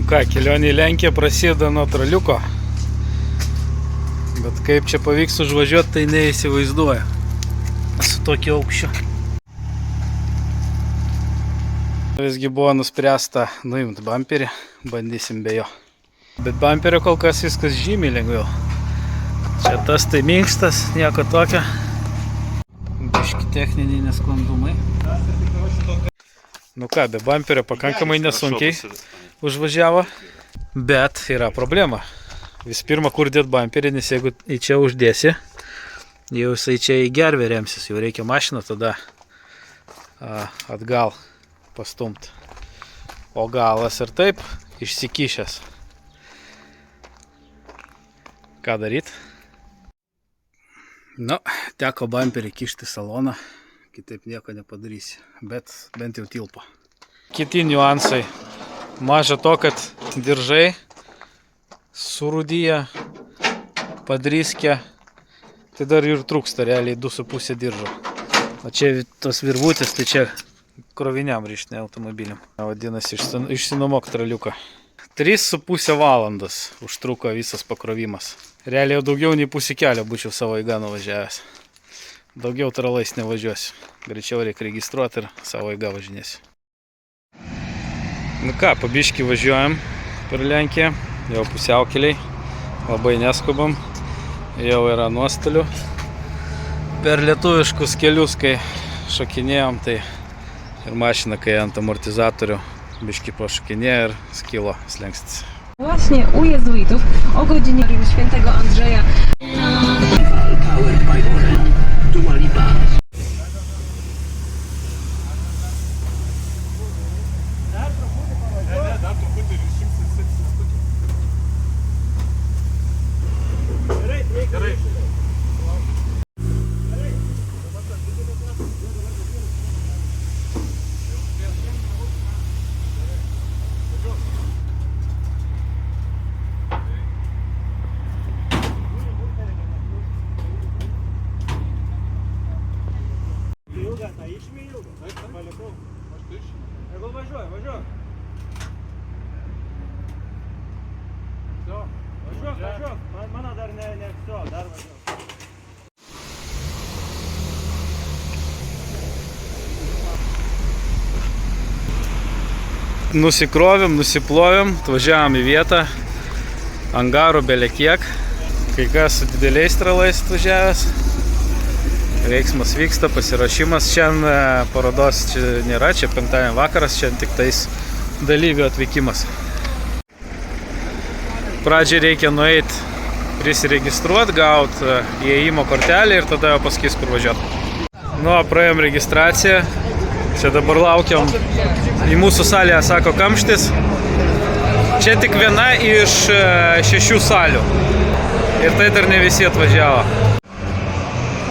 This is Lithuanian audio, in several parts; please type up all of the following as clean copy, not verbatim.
ką, kelionė į Lenkiją prasideda nuo traliuko. Bet kaip čia pavyks užvažiuoti, tai neįsivaizduoju. Su tokiu aukščiu. Visgi buvo nuspręsta nuimti bamperį, bandysim be jo. Bet bamperio kol kas viskas žymiai lengviau. Čia tas tai minkštas, nieko tokio. Biški techniniai nesklandumai. Nu ką, be bamperio pakankamai nesunkiai užvažiavo. Bet yra problema. Vis pirma, kur dėt bamperį, nes jeigu į čia uždėsi, jau jisai čia į gervę remsis, jau reikia mašiną tada atgal pastumti. O galas ir taip išsikišęs. Ką daryt? Nu, teko bamperį kišti saloną, kitaip nieko nepadarysi, bet bent jau tilpo. Kiti niuansai. Maža to, kad diržai surūdyja, padryskė, tai dar ir trūksta realiai 2,5 diržo. O čia tos virvutės, tai čia kroviniam rišti, ne automobiliam. Vadinasi, išsinuomok traliuką. 3,5 valandos užtruko visas pakrovimas. Realiai jau daugiau nei pusę kelio būčiau savo eiga nuvažiavęs. Daugiau tralais nevažiuosiu. Greičiau reikia registruoti ir savo eiga važinėsiu. Nu ką, pabiškį važiuojam per Lenkiją. Jau pusiaukeliai. Labai neskubam. Jau yra nuostolių. Per lietuviškus kelius, kai šokinėjom, tai ir mašina, kai ant amortizatorių biški poszuknie, skilo slenkstis. Właśnie u jezuitów o godzinie świętego Andrzeja. Važiuok. Mano dar ne все, dar važiuok. Nusikrovėm, nusiplovėm, atvažiavom į vietą. Angarų belekiek. Kai kas su dideliais tralais atvažiavęs. Veiksmas vyksta, pasiruošimas. Šiandien parodos čia nėra, čia penktadienio vakaras, čia tik tais dalyvių atvykimas. Pradžiai reikia nueiti prisiregistruoti, gauti įėjimo kortelę ir tada jau pasakys, kur važiuoti. Nu, praėjom registraciją. Čia dabar laukiam. Į mūsų salę sako kamštis. Čia tik viena iš 6 salių. Ir tai dar ne visi atvažiavo.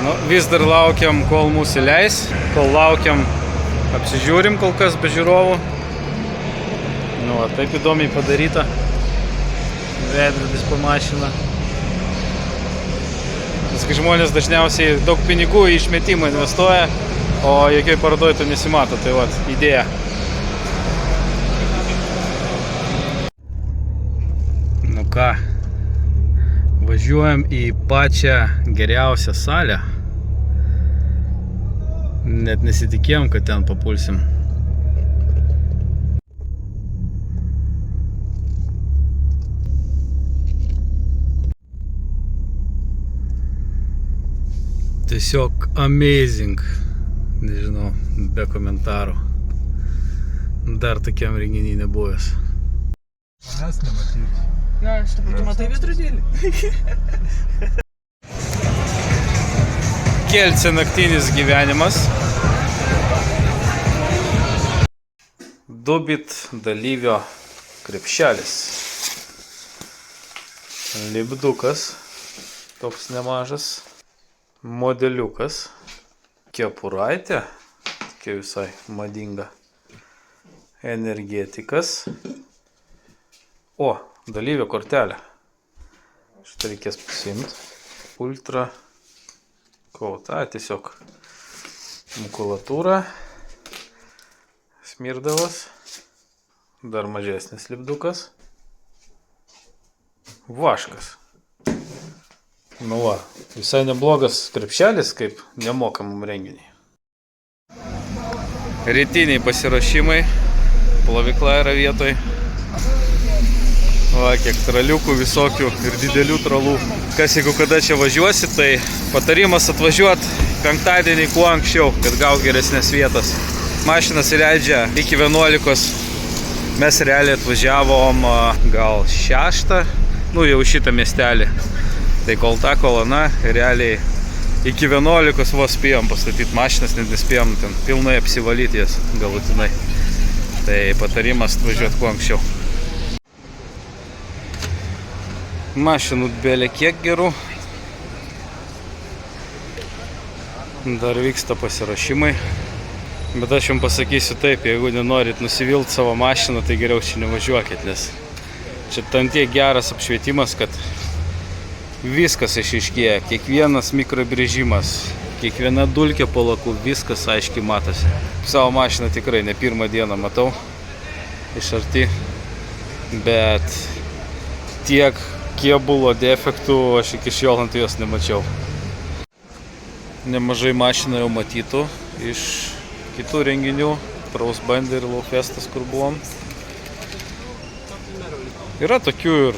Nu, vis dar laukiam, kol mūsų leis. Kol laukiam, apsižiūrim kol kas be žiūrovų. Nu, taip įdomiai padaryta. Veidrodis po mašiną. Kai žmonės dažniausiai daug pinigų į išmetimą investuoja, o jokioj parodoj to nesimato. Tai vat, idėja. Nu ką, važiuojam į pačią geriausią salę. Net nesitikėjom, kad ten papulsim. Tiesiog amazing. Nežinau, be komentarų. Dar tokiam renginiui nebuvęs. Manęs nematyti. Ja, aš taip, tu matai veidrodėlį? Kelce naktinis gyvenimas. Dubit dalyvio krepšelis. Lipdukas. Toks nemažas. Modeliukas. Kepuraitė. Tokia visai madinga. Energetikas. O, dalyvio kortelė. Šitą reikės pasiimti. Ultra kauta, tiesiog makulatūra, smirdavas, dar mažesnis lipdukas, Vaškas. Nu va, visai neblogas krepšelis kaip nemokamam renginiui. Rytiniai pasiruošimai, plovykla yra vietoj. Va, kiek traliukų visokių ir didelių tralų. Kas jeigu kada čia važiuosi, tai patarimas atvažiuoti penktadienį kuo anksčiau, kad gaut geresnės vietas. Mašinas įleidžia iki 11, mes realiai atvažiavom gal 6, nu jau šitą miestelį. Tai kol ta kolona, realiai iki 11 vos spėjom pastatyti mašinas, net nespėjom ten pilnai apsivalyti jas galutinai. Tai patarimas atvažiuoti kuo anksčiau. Mašinų belė kiek gerų. Dar vyksta pasiruošimai. Bet aš jums pasakysiu taip, jeigu nenorit nusivilti savo mašiną, tai geriau čia nevažiuokit, nes čia ten tiek geras apšvietimas, kad viskas išaiškėja. Kiekvienas mikrobrėžimas, kiekviena dulkė po laku, viskas aiškiai matosi. Savo mašiną tikrai ne pirmą dieną matau iš arti, bet tiek kėbulo defektų aš iki šiol ant jos nemačiau. Nemažai mašinų jau matytų iš kitų renginių, Trausbandė ir Laufestas, kur buvom. Yra tokių ir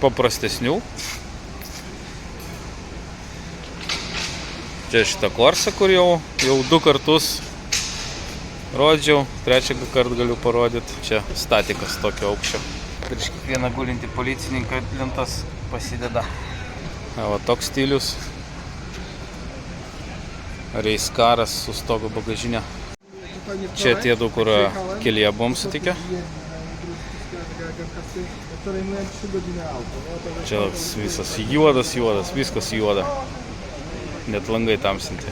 paprastesnių. Čia šitą Korsą, kur jau 2 kartus rodžiau, 3 kartą galiu parodyti. Čia statikas tokio aukščio. Prieš kiekvieną gulintį policininką lentas pasideda. Va toks stilius. Reiskaras su stogo bagažinė. Čia tie du, kur kelyje buvom sutikę. Čia visas juodas, viskas juoda. Net langai tamsinti.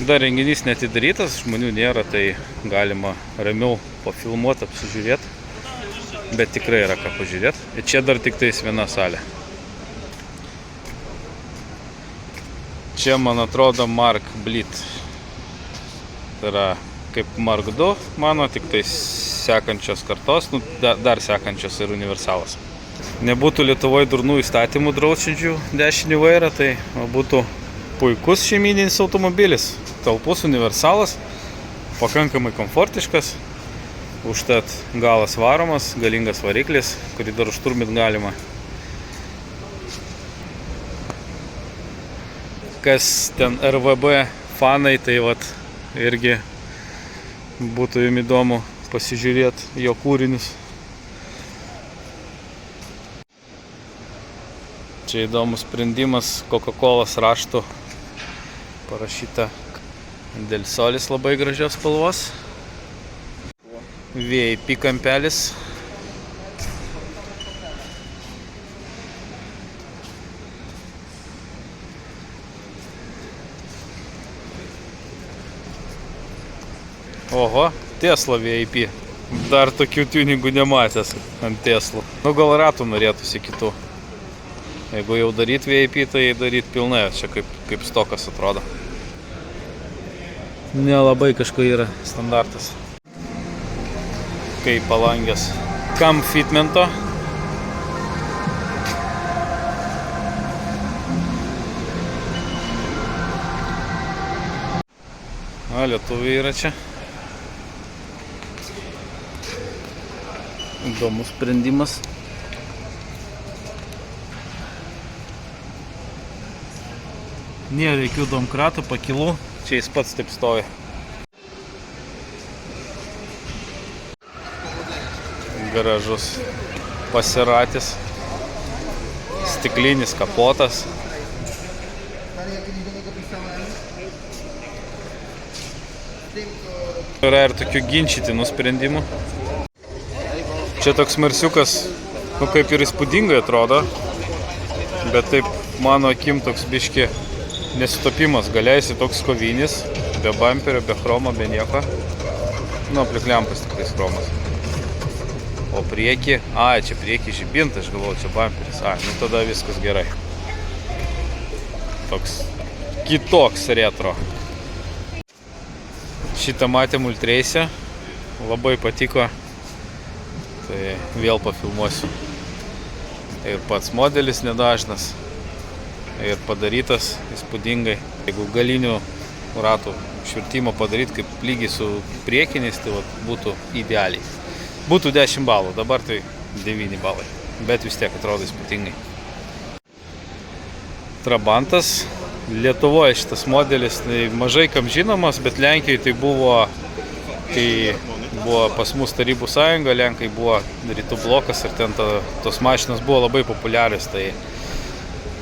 Dar renginys netidarytas, žmonių nėra, tai galima ramiau pafilmuoti, apsižiūrėti. Bet tikrai yra ką pažiūrėti. Ir čia dar tik tais viena salė. Čia, man atrodo, Mark Blit. Tai yra kaip Mark 2, mano, tik tais sekančios kartos, nu, dar sekančios ir universalas. Nebūtų Lietuvoje durnų įstatymų draudžiančių dešinį vairą, tai būtų puikus šeimyninis automobilis, talpus, universalas, pakankamai komfortiškas, užtat galas varomas, galingas variklis, kurį dar užturmit galima. Kas ten RVB fanai, tai vat irgi būtų jums įdomu pasižiūrėti jo kūrinius. Čia įdomus sprendimas, Coca-Colos raštu parašyta Del Solis labai gražios spalvos. VIP kampelis. Oho, Tesla VIP. Dar tokių tuningų nematęs ant Tesla. Nu gal ratų norėtųsi kitų. Jeigu jau daryt VIP, tai daryt pilnai, čia kaip stokas atrodo. Nelabai kažko yra standartas. Kaip palangės. Kam fitmento. Lietuviai yra čia. Įdomus sprendimas. Nėra jokių domkratų, pakilų, čia jis pats taip stovi. Gražus pasiratis, stiklinis kapotas. Yra ir tokių ginčytinų sprendimų. Čia toks marsiukas, nu kaip ir įspūdingai atrodo, bet taip mano akim toks biški nesutapimas, galiausiai toks kovinis, be bamperio, be chromo, be nieko. Nu, aplink lempas tik tais chromas. O priekį, čia priekį žibintas, aš galvoju, čia bamperis. Nu tada viskas gerai. Toks kitoks retro. Šitą matėm Ultrace, labai patiko Tai vėl pafilmuosiu. Ir pats modelis nedažnas. Ir padarytas įspūdingai. Jeigu galinių ratų švirtimo padaryti kaip lygiai su priekiniais, tai vat, būtų idealiai. Būtų 10 balų, dabar tai 9 balai. Bet vis tiek atrodo įspūdingai. Trabantas. Lietuvoje šitas modelis tai mažai kam žinomas, bet Lenkijoje tai buvo, kai buvo pas mus Tarybų sąjunga, Lenkai buvo rytų blokas ir ten tos mašinos buvo labai populiarios, tai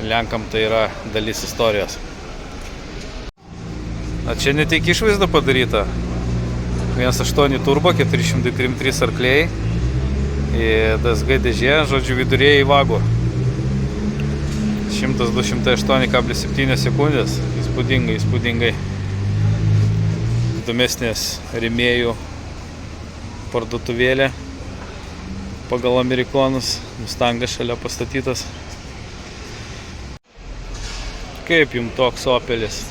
Lenkam tai yra dalis istorijos. A čia ne tik išvaizda padaryta. 1.8 turbo, 433 arkliai, DSG dėžė, žodžiu vidurėjai vagų. 100-208,7 sekundės. Įspūdingai, įspūdingai. Įdomesnės rėmėjų parduotuvėlė pagal amerikonus. Mustangas šalia pastatytas. Kaip jums toks Opelis?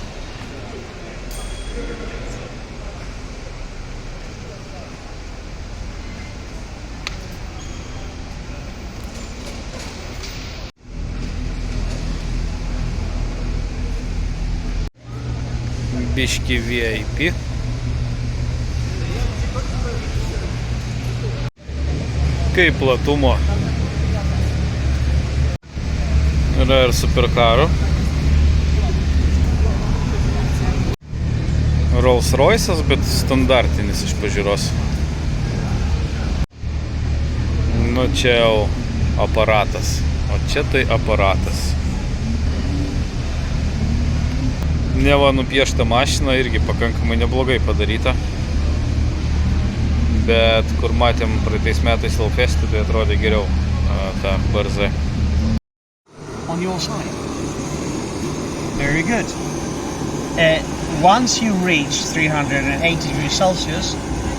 Biški VIP. Kaip platumo. Yra ir superkarų. Rolls Royce'as, bet standartinis iš pažiūros. Nu čia jau aparatas. O čia tai aparatas. Neva nupiešta mašina, irgi pakankamai neblogai padaryta. Bet kur matėm praeitais metais Laufestį, tai atrodė geriau ta BRZ. On your side. Very good. Once you reach 380 degrees Celsius,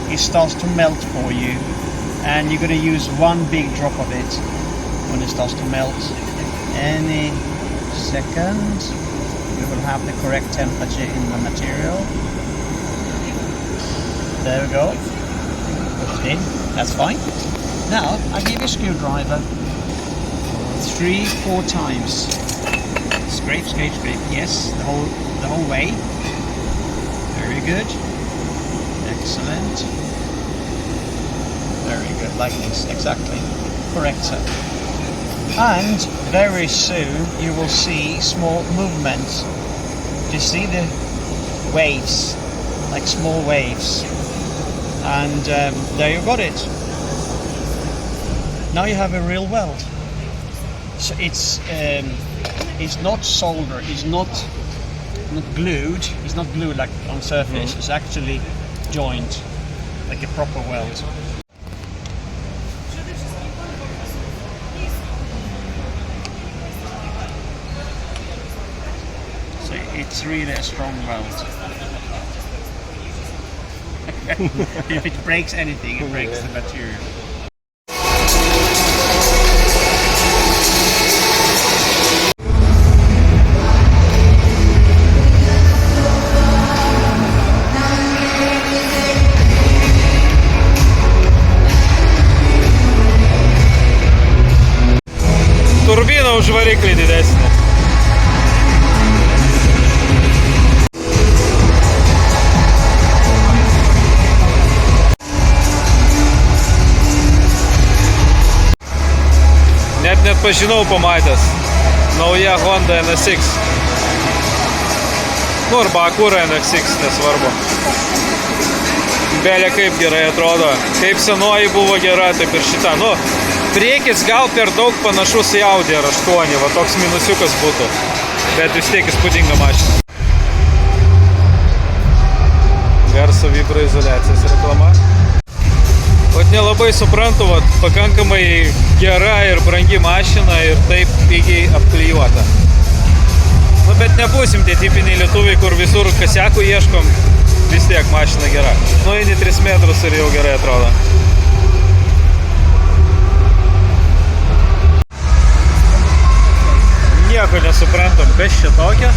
it starts to melt for you, and you're going to use one big drop of it when it starts to melt. Any second, you will have the correct temperature in the material. There we go. Put it in. That's fine. Now I give you a screwdriver 3-4 times. Scrape, scrape, scrape. Yes, the whole way. Very good. Excellent. Very good. Like this. Exactly. Correct, sir. And very soon you will see small movements. You see the waves, like small waves. And there you got it. Now you have a real weld. So it's not solder, it's not glued. It's not glued like on surface. It's actually joined, like a proper weld. So it's really a strong weld. If it breaks anything, it breaks the material. Turbina už variklį didesnė. Net pažinau pamatęs. Nauja Honda NSX. Nu, arba Acura NSX, nesvarbu. Belė kaip gerai atrodo. Kaip senoji buvo gera, taip ir šita. Nu, priekis gal per daug panašus į Audi R8, va toks minusiukas būtų. Bet vis tiek įspūdinga mašina. Garso vibroizoliacijos reklama. Vat nelabai suprantu, vat pakankamai gera ir brangi mašina ir taip pigiai apklijuota. Nu, bet nebūsim tie tipiniai lietuviai, kur visur kasiakų ieškom, vis tiek mašina gera. Nu, eini 3 metrus ir jau gerai atrodo. Nieko nesuprantam, kas čia tokia.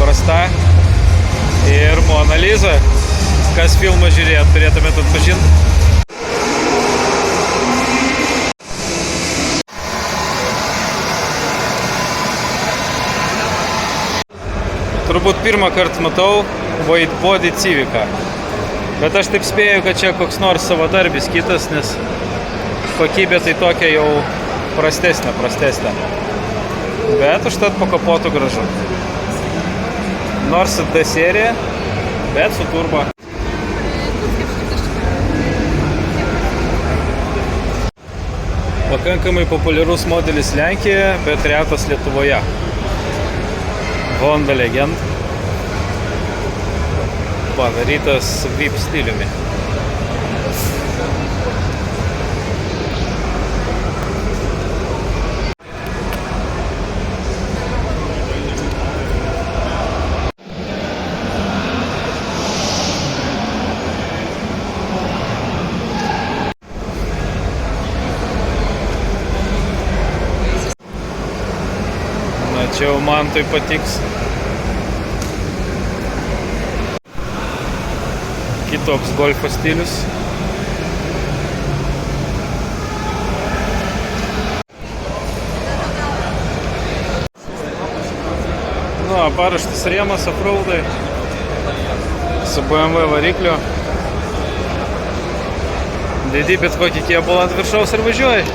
paprasta. Ir Mona Lisa, kas filmą žiūrėt, turėtumėt atpažinti. Turbūt pirmą kartą matau White Body Civiką. Bet aš taip spėju, kad čia koks nors savadarbis kitas, nes kokybė tai tokia jau prastesnė. Bet užtat po kapotu gražu. Nors D serija, bet su turbo. Pakankamai populiarus modelis Lenkijoje, bet retas Lietuvoje. Honda Legend, padarytas VIP stiliumi. Na, čia jau man tai patiks. Kitoks golfo stilius. Nu, paraštas rėmas, aprūldai su BMW varikliu. Dedi bet kokį kėbulą ant viršaus ir važiuoji.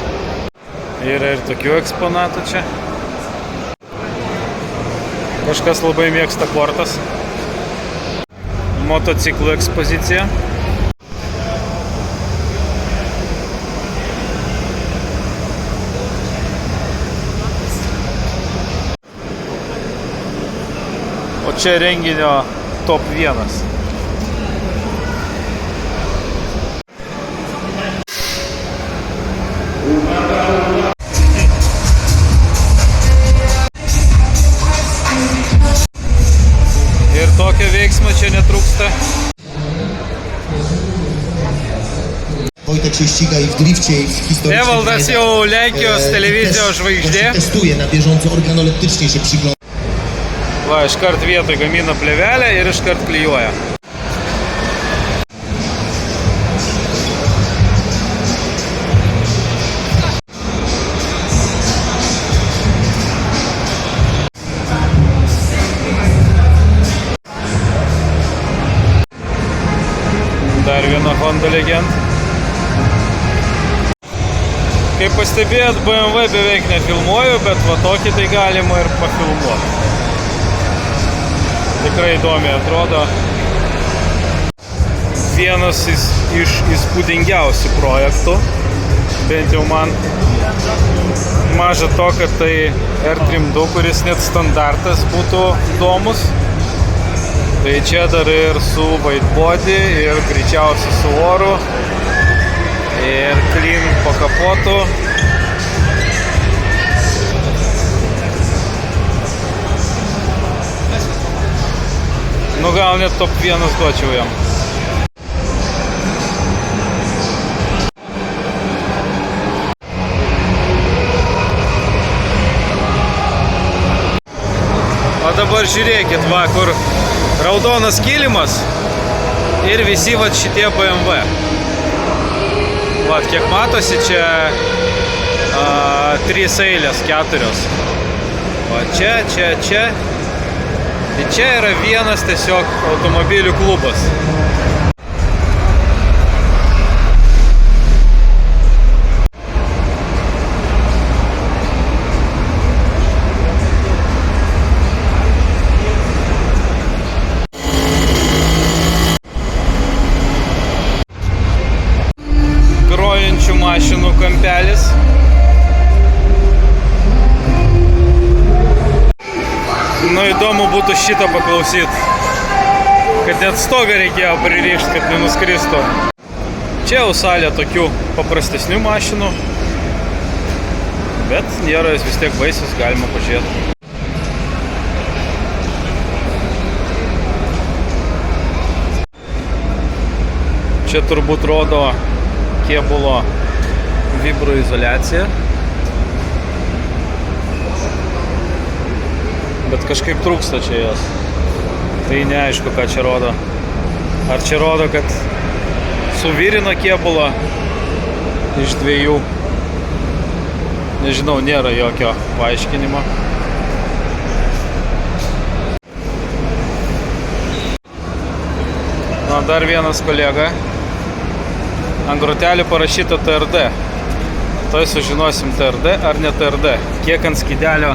Yra ir tokių eksponatų čia. Kažkas labai mėgsta kortas. Motociklų ekspozicija. O čia renginio top 1. Ir tokio veiksmo čia netrūksta. Wojtek się ściga i w drifcie, i w historii. Evaldas jau Lenkijos televizijos žvaigždė. Testuje na bieżąco, organoleptycznie się przygląda. Va, iškart vietoj gamina plėvelę ir iškart klijuoja. Dar viena Honda Legend. Kaip pastebėjot, BMW beveik nefilmuoju, bet va tokį tai galima ir pafilmuoti. Tikrai įdomiai atrodo. Vienas iš įspūdingiausių projektų, bent jau man. Maža to, kad tai R32, kuris net standartas būtų įdomus. Tai čia dar ir su White Body, ir greičiausiai su oru, ir clean po kapotu. Nu gal net top 1 duočiau jam. O dabar žiūrėkit, va, kur raudonas kilimas ir visi va šitie BMW. Vat, kiek matosi, čia 3 eilės, 4. Va čia. Tai čia yra vienas tiesiog automobilių klubas. Grojančių mašinų kampelis. Nu, įdomu būtų šitą paklausyti, kad net stogą reikėjo pririšti, kad nenuskristų. Čia jau salė tokių paprastesnių mašinų, bet nėra jis vis tiek baisius, galima pažiūrėti. Čia turbūt rodo kėbulo vibroizoliacija. Bet kažkaip trūksta čia jos. Tai neaišku, ką čia rodo. Ar čia rodo, kad suvirino kėbulą iš dviejų. Nežinau, nėra jokio paaiškinimo. Na, dar vienas kolega. Ant grotelį parašyta TRD. Tai sužinosim TRD ar ne TRD. Kiek ant skydelio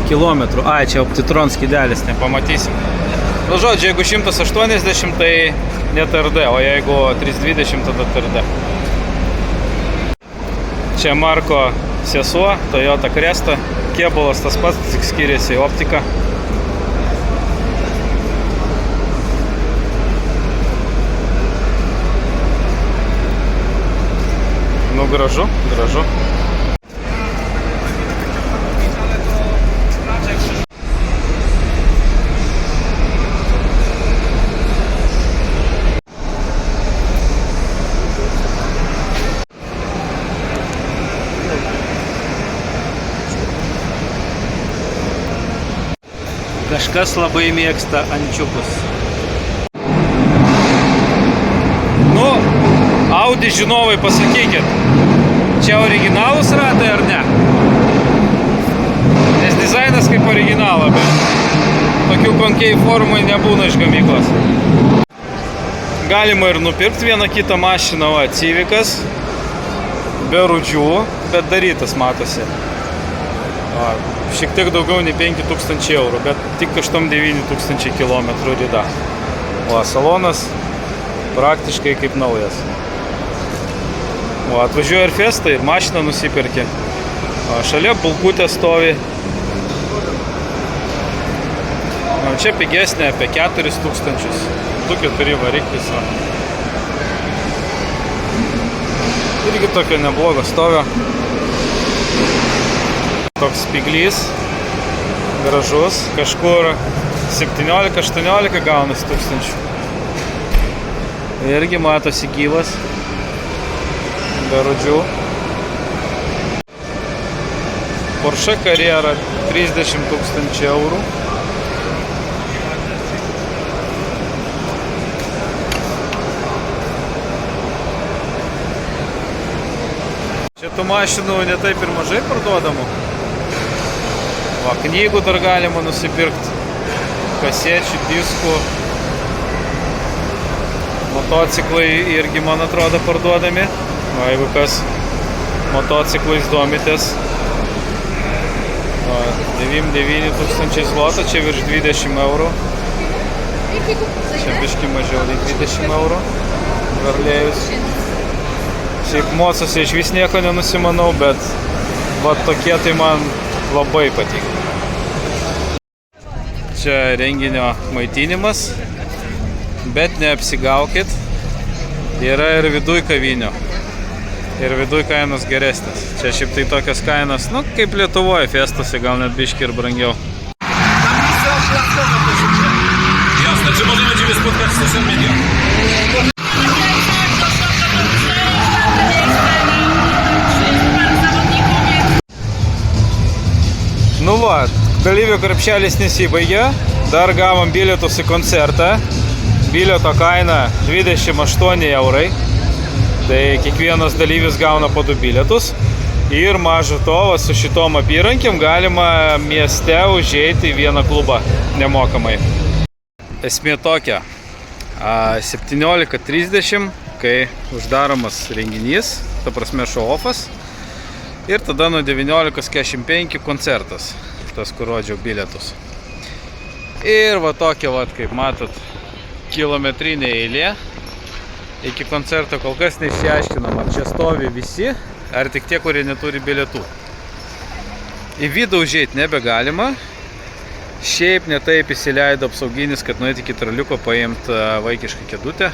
kilometrų. Ai, čia Optitron skydelis, nepamatysim. Nu, žodžiu, jeigu 180, tai ne TRD, o jeigu 320, tada TRD. Čia Marko sesuo, Toyota Cresta. Kėbulas tas pats, tik skiriasi optika. Nu, gražu, gražu. Kažkas labai mėgsta ančiukus. Nu, Audi žinovai, pasakykit, čia originalūs ratai ar ne? Nes dizainas kaip originalo, bet tokių konkei formų nebūna iš gamyklos. Galima ir nupirkti vieną kitą mašiną, va, Civicas, be rūdžių, bet darytas matosi. Va, šiek tiek daugiau nei 5000 eurų, bet tik 8-9 tūkstančiai kilometrų rida. O salonas praktiškai kaip naujas. O atvažiuoja ir Fiesta, ir mašiną nusipirkė. O šalia bulkutė stovi. O čia pigesnė apie 4000. 2.4 variklis. Irgi tokio neblogo stovio. Toks spiglys, gražus, kažkur 17-18 gaunasi tūkstančių. Irgi matosi gyvas, be rūdžių. Porsche Carrera 30 000 eurų. Čia tų mašinų ne taip ir mažai parduodamų. Va, knygų dar galima nusipirkti, kasečių, diskų. Motociklai irgi, man atrodo, parduodami. Va, jeigu kas motociklais domitės. 9 tūkstančiai zlotą, čia virš 20 eurų. Čia biški mažiau nei 20 eurų. Garlėjus. Šiaip mocose iš vis nieko nenusimanau, bet va tokie tai man labai patinka. Čia renginio maitinimas, bet neapsigaukit, yra ir viduj kavinių. Ir viduj kainos geresnės. Čia šiaip tai tokios kainos, nu, kaip Lietuvoje Fiestose, gal net biški ir brangiau. Jasne, czy możemy Ciebie spotkać w social media? Nu va, dalyvių krepšelis nesibaigė, dar gavom bilietus į koncertą. Bilieto kaina 28 eurai, tai kiekvienas dalyvis gauna po 2 bilietus. Ir maža to, su šitom apyrankėm galima mieste užeiti į vieną klubą nemokamai. Esmė tokia, 17:30, kai uždaromas renginys, ta prasme show-offas. Ir tada nuo 19:45 koncertas, tas, kur rodžiau bilietus. Ir va tokia, va, kaip matot, kilometrinė eilė. Iki koncerto kol kas neišsiaiškinam, ar čia stovi visi, ar tik tie, kurie neturi bilietų. Į vidų užeiti nebegalima. Šiaip netaip įsileido apsauginis, kad nuėti iki traliuko paimti vaikišką kėdutę.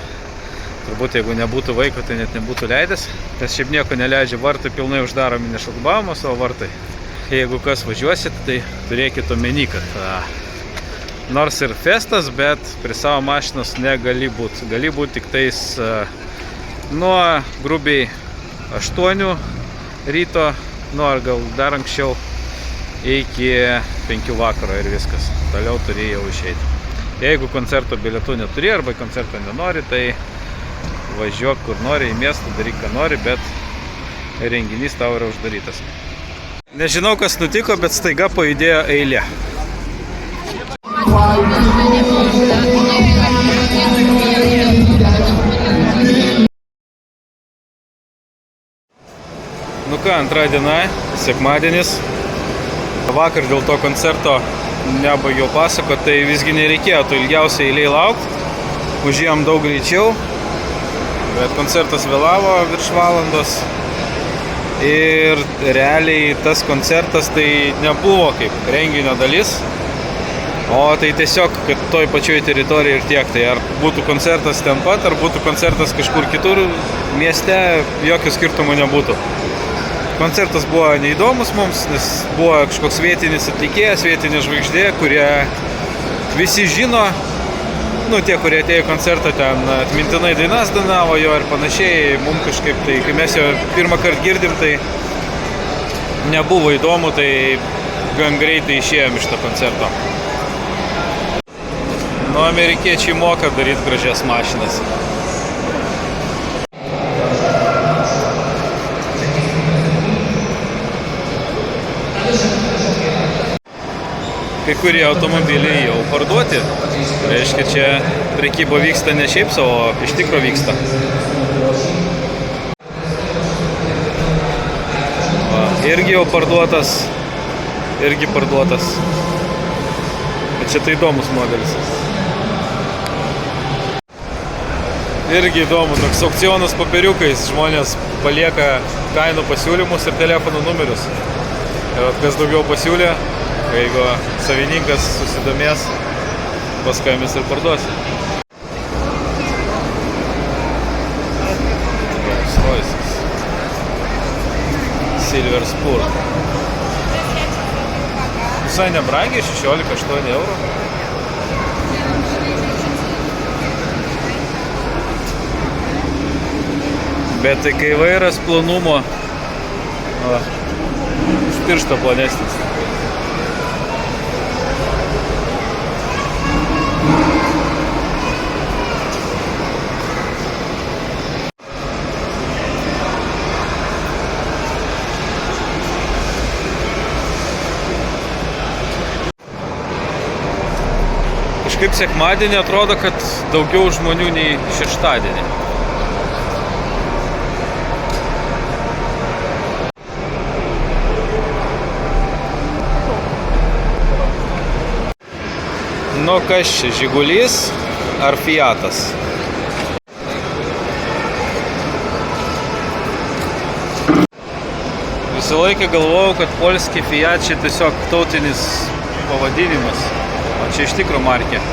Turbūt jeigu nebūtų vaiko, tai net nebūtų leidęs. Nes šiaip nieko neleidžia, vartai pilnai uždaromi, ne šlagbaumą savo vartai. Jeigu kas važiuosit, tai turėkit omeny, kad nors ir festas, bet prie savo mašinos negali būti. Gali būti tik tais nuo grubiai 8 ryto, nu ar gal dar anksčiau, iki 5 vakaro ir viskas. Toliau turi jau išeiti. Jeigu koncerto bilietų neturi arba koncerto nenori, tai važiuok kur nori į miestą, daryk ką nori, bet renginys tau yra uždarytas. Nežinau, kas nutiko, bet staiga pajudėjo eilė. Nu ką, antra diena, sekmadienis. Vakar dėl to koncerto nebaigiau pasakoti, tai visgi nereikėjo to ilgiausiai eiliai laukti. Užėjom daug greičiau, bet koncertas vėlavo virš valandos. Ir realiai tas koncertas tai nebuvo kaip renginio dalis, o tai tiesiog, kad toj pačioj teritorijai ir tiek. Tai ar būtų koncertas ten pat, ar būtų koncertas kažkur kitur mieste, jokio skirtumo nebūtų. Koncertas buvo neįdomus mums, nes buvo kažkoks vietinis atlikėjas, vietinė žvaigždė, kurie visi žino, nu tie, kurie atėjo į koncertą, ten atmintinai dainas dainavo jo ir panašiai. Mums kažkaip tai, kai mes jo pirmą kartą girdim, tai nebuvo įdomu, tai gan greitai išėjom iš to koncerto. Nu, amerikiečiai moka daryti gražias mašinas. Kai kurie automobiliai jau parduoti. Reiškia, čia prekyba vyksta ne šiaip savo, iš tikro vyksta. Va, irgi jau parduotas. Bet čia tai įdomus modelis. Irgi įdomu, toks aukcionas popieriukais. Žmonės palieka kainų pasiūlymus ir telefonų numerius. Ir kas daugiau pasiūlė, jeigu savininkas susidomės, paskambins ir parduos. Rolls-Royce'as. Silver Spur. Visai nebrangiai, 16,8 eurų. Bet tai kai vairas plonumo, iš piršto plonesnis. Kažkaip sekmadienį atrodo, kad daugiau žmonių nei šeštadienį. Nu kas čia, Žigulys ar Fiatas? Visą laiką galvojau, kad polski Fiat čia tiesiog tautinis pavadinimas, o čia iš tikro markė.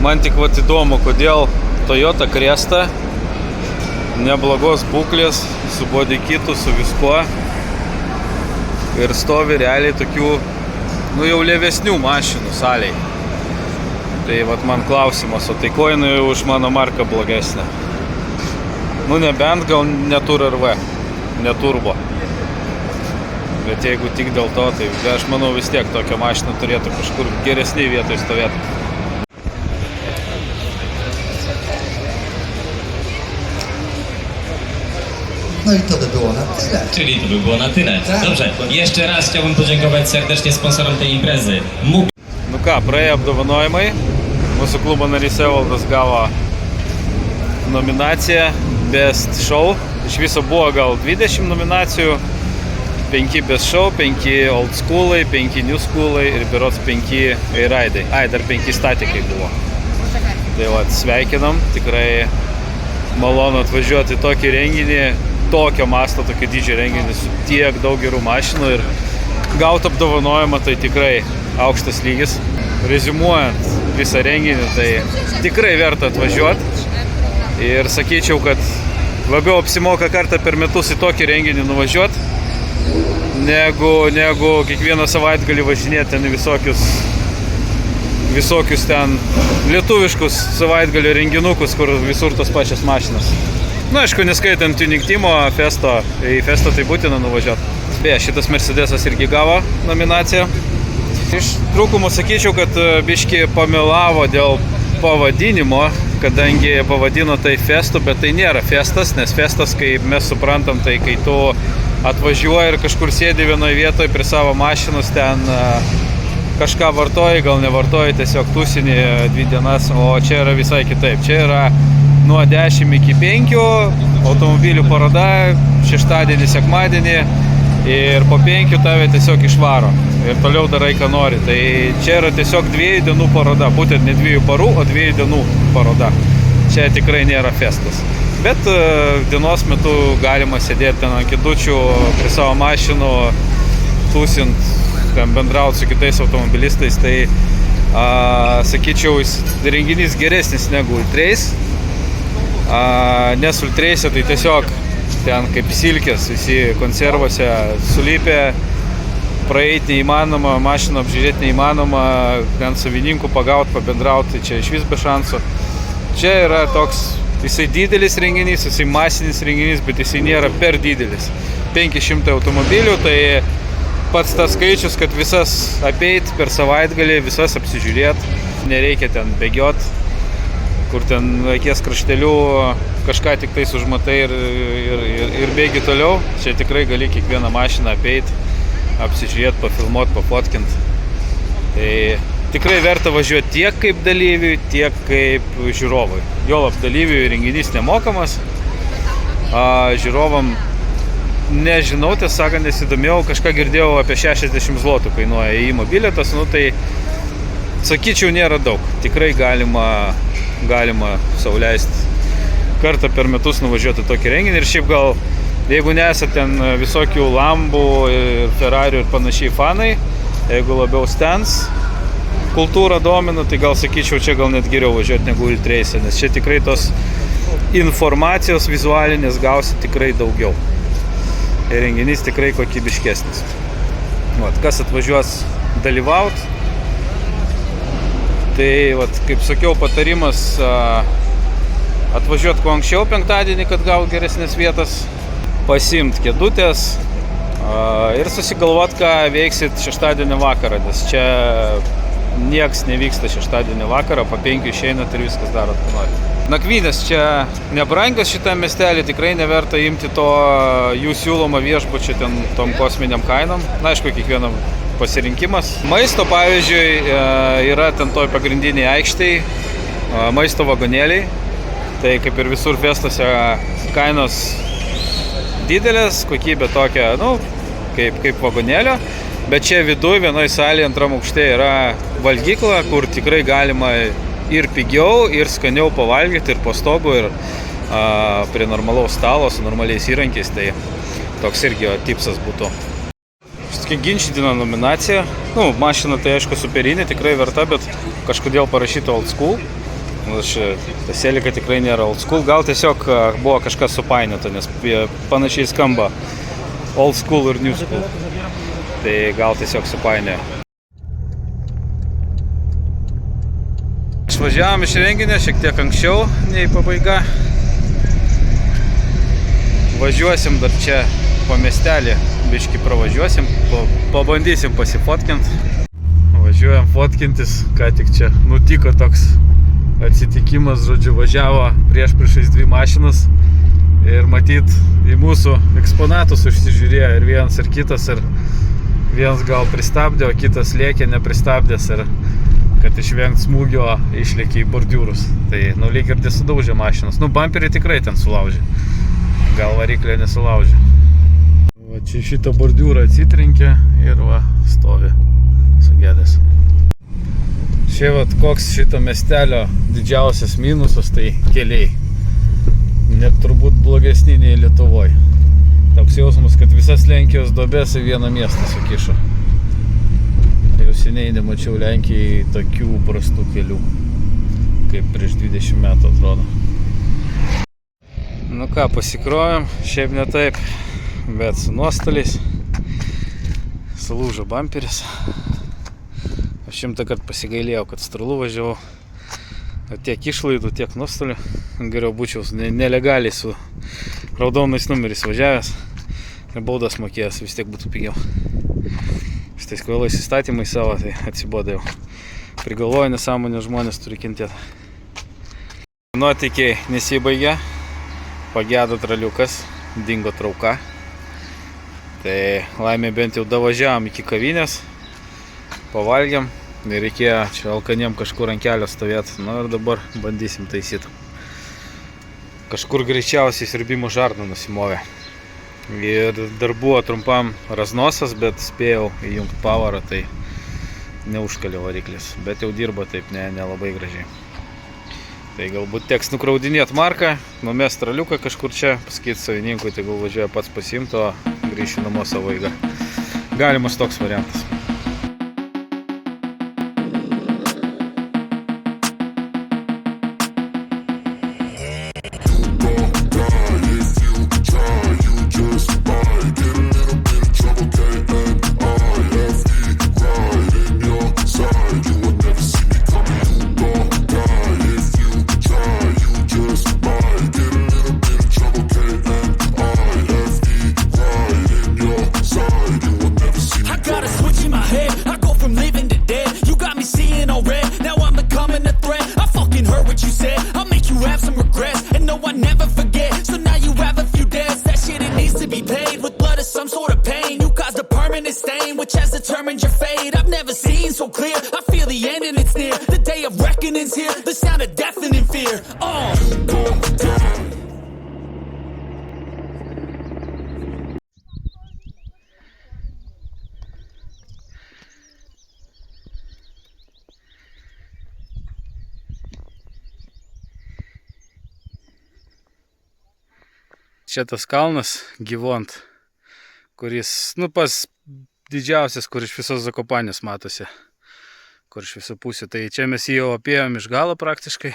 Man tik vat įdomu, kodėl Toyota Cresta neblogos būklės, su body kitu, su viskuo ir stovi realiai tokių, nu jau lėvesnių mašinų salėj. Tai vat man klausimas, o tai ko jinai už mano marką blogesnė? Nu nebent gal netur RV, neturbo. Bet jeigu tik dėl to, tai aš manau vis tiek tokia mašina turėtų kažkur geresnėj vietoj stovėti. No i to by było na tyle. Czyli to by było na tyle. Dobrze, jeszcze raz chciałbym podziękować serdecznie sponsorom tej imprezy. Nu ką, praėjo apdovanojimai. Mūsų klubo narys Evaldas gavo nominaciją Best Show. Iš viso buvo gal 20 nominacijų. 5 Best Show, 5 Old Schoolai, 5 New Schoolai ir berods 5 A-Raidai. Ai, dar 5 statikai buvo. Tai va, sveikinam. Tikrai malonu atvažiuoti į tokį renginį. tokio masto, tokio dydžio renginį su tiek daug gerų mašinų ir gauti apdovanojimą tai tikrai aukštas lygis. Reziumuojant visą renginį, tai tikrai verta atvažiuoti ir sakyčiau, kad labiau apsimoka kartą per metus į tokį renginį nuvažiuoti, negu kiekvieną savaitgalį važinėti ten visokius ten lietuviškus savaitgalio renginukus, kur visur tos pačios mašinas. Na, aišku, neskaitant Tuning Teamo festo, į festą tai būtina nuvažiuoti. Beje, šitas Mercedesas irgi gavo nominaciją. Iš trūkumų sakyčiau, kad biški pamelavo dėl pavadinimo, kadangi pavadino tai festu, bet tai nėra festas, nes festas, kaip mes suprantam, tai kai tu atvažiuoji ir kažkur sėdi vienoje vietoje prie savo mašinos, ten kažką vartoji, gal nevartoji, tiesiog tūsini 2 dienas, o čia yra visai kitaip. Čia yra nuo 10 iki 5 automobilių paroda, šeštadienį, sekmadienį ir po 5 tave tiesiog išvaro ir toliau darai, ką nori. Tai čia yra tiesiog 2 dienų paroda, būtent ne 2 parų, o 2 dienų paroda. Čia tikrai nėra festas. Bet dienos metu galima sėdėti ten ant kėdučių prie savo mašinų, tūsint, ten bendrauti su kitais automobilistais. Tai sakyčiau, renginys geresnis negu Ultrace. Nes Ultrace tai tiesiog ten kaip silkės, visi konservose sulipę, praeiti neįmanoma, mašiną apžiūrėti neįmanoma, ten savininkų pagauti, pabendrauti, čia iš vis be šansų. Čia yra toks, jisai didelis renginys, jisai masinis renginys, bet jisai nėra per didelis. 500 automobilių, tai pats tas skaičius, kad visas apeit per savaitgalį, visas apsižiūrėti, nereikia ten bėgioti, kur ten akies krašteliu kažką tik tais užmatai ir bėgi toliau. Čia tikrai gali kiekvieną mašiną apeit, apsižiūrėti, pafilmuoti, pafotkint. Tai tikrai verta važiuoti tiek kaip dalyviui, tiek kaip žiūrovui. Juolab dalyviui renginys nemokamas, žiūrovam nežinau, tiesą sakant, nesidomėjau, kažką girdėjau apie 60 zlotų kainuoja įėjimo bilietas, nu tai sakyčiau nėra daug. Tikrai galima sau leisti kartą per metus nuvažiuoti tokį renginį ir šiaip gal, jeigu nesate ten visokių Lambų ir Ferrarių ir panašiai fanai, jeigu labiau stens kultūra domina, tai gal sakyčiau, čia gal net geriau važiuoti negu Ultrace, nes čia tikrai tos informacijos vizualinės gausi tikrai daugiau. Ir renginys tikrai kokybiškesnis. Vat, kas atvažiuos dalyvauti, tai vat, kaip sakiau, patarimas atvažiuoti kuo anksčiau penktadienį, kad gaut geresnės vietas, pasiimt kėdutės ir susigalvot, ką veiksit šeštadienį vakarą, nes čia nieks nevyksta šeštadienį vakarą, po 5 išeinat ir viskas darot, ką norit. Nakvynės čia nebrangios šitam miestelį, tikrai neverta imti to jų siūloma viešbučio ten tom kosminiam kainom. Na, aišku, kiekvienam pasirinkimas. Maisto, pavyzdžiui, yra ten toj pagrindiniai aikštėj, maisto vagonėliai. Tai kaip ir visur festuose kainos didelės, kokybė tokia, nu, kaip vagonėlio. Bet čia viduje, vienoje salėje, antram aukšte yra valgykla, kur tikrai galima ir pigiau, ir skaniau pavalgyti, ir po stogu, ir prie normalaus stalo, su normaliais įrankiais. Tai toks irgi tipsas būtų. Tokia ginčytina nominacija. Nu, mašina tai aišku superinė, tikrai verta, bet kažkodėl parašyta old school. Ta Celica tikrai nėra old school. Gal tiesiog buvo kažkas supainiota, nes panašiai skamba old school ir new school. Tai gal tiesiog supainė. Išvažiavom iš renginio šiek tiek anksčiau nei pabaiga. Važiuosim dar čia po miestelį, biškį pravažiuosim, pabandysim pasifotkint. Važiuojam fotkintis, ką tik čia nutiko toks atsitikimas, žodžiu, važiavo priešais 2 mašinas ir matyt į mūsų eksponatus užsižiūrėjo ir vienas ir kitas, ir vienas gal pristabdė, o kitas lėkė nepristabdęs, ir kad išvengt smūgio išlėkė į bordiūrus. Tai lyg ir nesudaužė mašinas. Bamperį tikrai ten sulaužė. Gal variklė nesulaužė. Va, čia šitą bordiūrą atsitrenkė ir va, stovi sugedęs. Čia vat koks šito miestelio didžiausias minusas, tai keliai. Net turbūt blogesni nei Lietuvoje. Toks jausmas, kad visas Lenkijos duobės į vieną miestą sukišo. Jau seniai nemačiau Lenkijai tokių prastų kelių, kaip prieš 20 metų atrodo. Nu ką, pasikrovėm, šiaip ne taip, bet su nuostoliais. Sulūžo bamperis. Aš 100 kartų pasigailėjau, kad stralu važiavau. Tiek išlaidų, tiek nuostolių. Geriau būčiau nelegaliai su raudonais numeriais važiavęs ir baudas mokėjęs, vis tiek būtų pigiau. Šitais kvailais įstatymais savo, tai atsibodėjau. Prigalvoju nesąmonę, žmonės turi kentėti. Nuotykiai nesibaigė. Pagedo traliukas, dingo trauka. Tai laimė bent jau davažiavom iki kavinės, pavalgėm. Reikėjo čia alkaniem kažkur ant kelio stovėti, nu ir dabar bandysim taisyti. Kažkur greičiausiai siurbimo žarną nusimovė. Ir dar buvo trumpam raznosas, bet spėjau įjungti pavarą, tai neužkalė variklis. Bet jau dirba taip nelabai gražiai. Tai galbūt teks nukraudinėti marką, numest traliuką kažkur čia, pasakyti savininkui, tai gal važiuoja pats pasiimti, o grįšiu namo savo eigą. Galimas toks variantas. Which has determined your fate. I've never seen so clear. I feel the end and it's near. The day of reckoning's here. The sound of deafening fear. Čia tas kalnas Gyvont, kuris, pas didžiausias, kur iš visos Zakopanės matosi, kur iš visų pusių. Tai čia mes jį jau apėjom iš galo praktiškai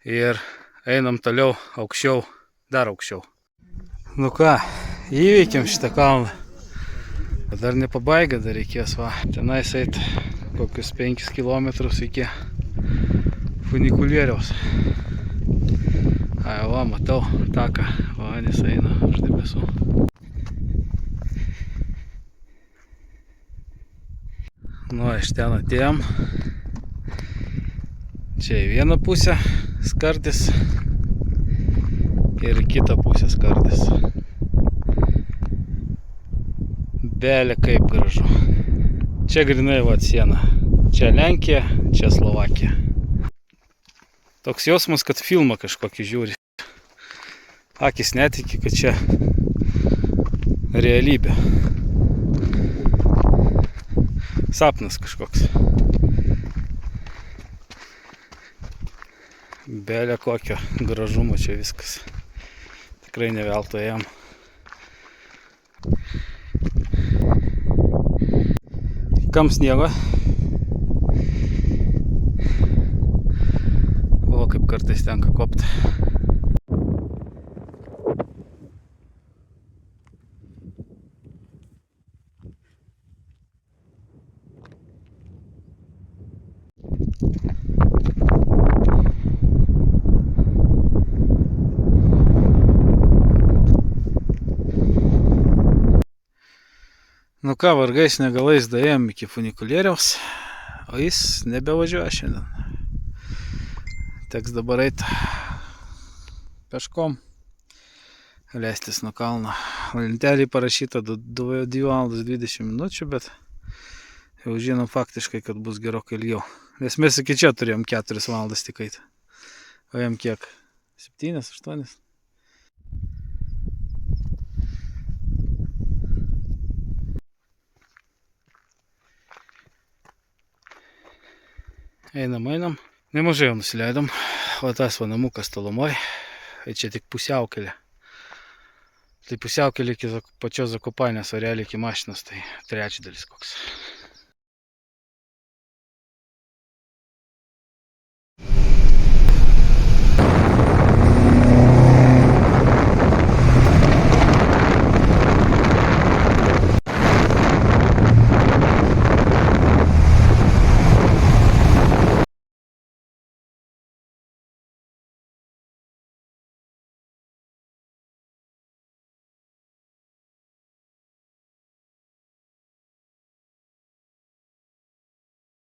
ir einam toliau aukščiau, dar aukščiau. Nu ką, įveikėm šitą kalną. Dar nepabaigę, dar reikės va. Tenais eit kokius 5 km iki funikulieriaus. Ai, va, matau taką, va, jis eina už debesų. Nu, iš ten atėjom. Čia į vieną pusę skardis ir į kitą pusę skardis. Belė kaip gražu. Čia grinai va siena. Čia Lenkija, čia Slovakija. Toks jausmas, kad filmą kažkokį žiūri. Akis netiki, kad čia realybė. Sapnas kažkoks. Belė kokio gražumo čia viskas. Tikrai ne veltui ėjom. Kam sniego? O, kaip kartais tenka kopti. Nu ką, vargais negalais daėjom iki funikulieriaus, o jis nebevažiuoja šiandien. Teks dabar eit peškom, leistis nuo kalno. Lentelėj parašyta 2 valandas 20 minučių, bet jau žinom faktiškai, kad bus gerokai ilgiau. Nes mes iki čia turėjom 4 valandas tik eit. O jam kiek? 7, 8? Einam. Nemažai jau nusileidom. O tas va namukas tolumoj. Čia tik pusiaukelė. Tai pusiaukelį iki pačios Zakopanės, o realiai iki mašinos tai trečdalis koks.